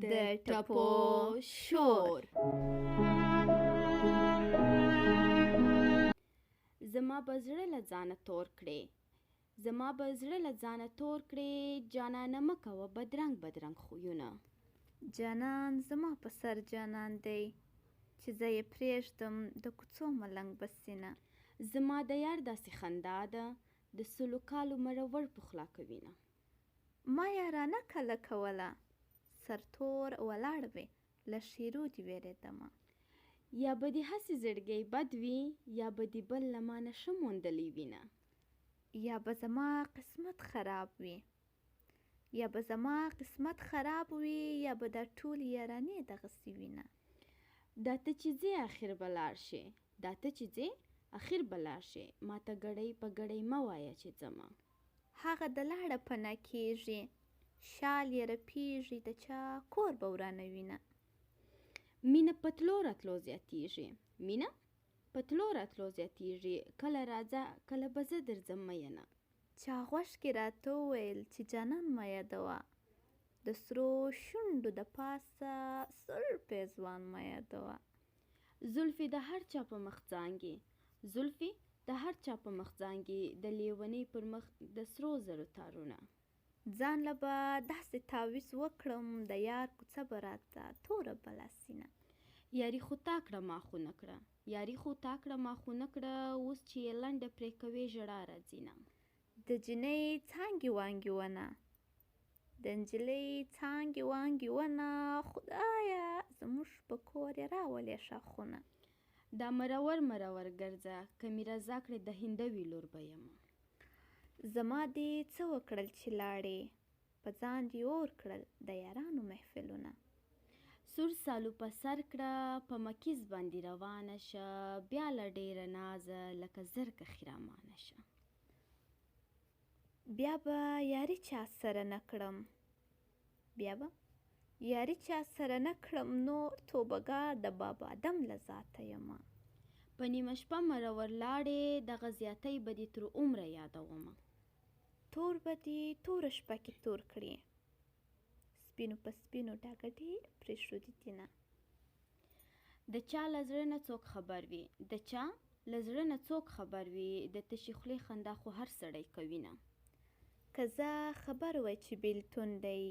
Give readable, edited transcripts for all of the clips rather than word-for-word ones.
د ټپو شور. زما به زړه له ځانه تور کړې، زما به زړه له ځانه تور کړې، جانانه مه کوه بدرنګ بدرنګ خویونه. جانان زما په سر جانان دی، چې زه یې پرېږدم د کوڅو ملنګ بسینه. زما د یار داسې خندا ده، د سلو کالو مرور پخلا کوینه. ما یارانه کله کوله، سرتور ولاړ وې له شیرو دې وېرېدمه. یا به دې هسې زړګی بد وي، یا به دې بل له ما نه ښه موندلی وینه. یا به زما قسمت خراب وي، یا به زما قسمت خراب وي، یا به دا ټول یارانې دغسې وینه. دا ته چې ځې اخر به لاړ شې، دا ته چې ځې اخر به لاړ شې، ما ته ګړۍ په ګړۍ مه وایه چې ځمه. هغه د لاړه پناه کېږي، شال یې رپېږي، د چا کور به ورانوینه. مینه په تلو راتلو زیاتېږي، مینه په تلو راتلو زیاتېږي، کله راځه کله به زه درځم مینه. چا غوږ کې راته وویل چې جانان مه یادوه، د سرو شونډو د پاسه زلفې ځوان مه یادوه. زلفې د هر چا په مخ ځانګي، زلفې د هر چا په مخ ځانګي، د لیونۍ پر مخ د سرو زرو تارونه. ځان له به داسې تاویز وکړم، د یار کوڅه به راته توره بلاسینه. یاري خو تا کړه ما خو نه کړه، یاري خو تا کړه ما خو نه کړه، اوس چې یې لنډه پرې کوې ژړا راځینه. د جنۍ څانګې وانګې ونه، د نجلۍ څانګې وانګې ونه، خدایه زموږ په کور یې راولې ښاخونه. دا مرور مرور ګرځه، که مې رضا کړې د هندوې لور به یمه. زما دې څه وکړل چې لاړې، په ځان دې اور کړل د یارانو محفلونه. سور سالو په سر کړه، په مکیز باندې روانه شه، بیا له ډېره نازه لکه زرکه خیرامانه شه. بیا به یاري چا سره نه کړم، بیا به یاري چا سره نه کړم، نور توبهګار د بابا آدم له ذاته یمه. په نیمه شپه مرور لاړې، دغه زیاتۍ به دې تر عمره یادومه. تور به دې توره شپه کې تور کړي، سپینو په سپینو ډاګه ډېر پرېښودي دینه. د چا له زړه نه څوک خبر وي، د چا له زړه نه څوک خبر وي، د تشې خولې خندا خو هر سړی کوینه. که زه خبر وای چې بېلتون دی،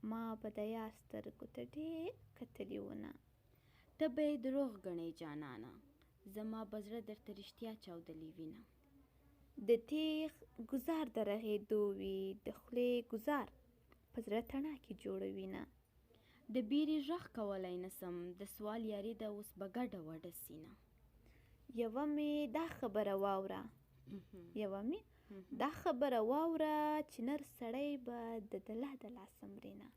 ما به د یار سترګو ته ډېر کتلي ونه. ته به یې دروغ ګڼې جانانه، زما به زړه درته رښتیا چاودلی وینه. د تیغ ګزار د رغېدو وي، د خولې ګزار په زړه تڼاکې جوړوینه. د بیرې غږ کولی نسم، د سوال یاري ده اوس به ګډه وډه سینه. یوه مې دا خبره واوره، یوه مې دا خبره واوره، چې نر سړی به د دله د لاسه مرینه.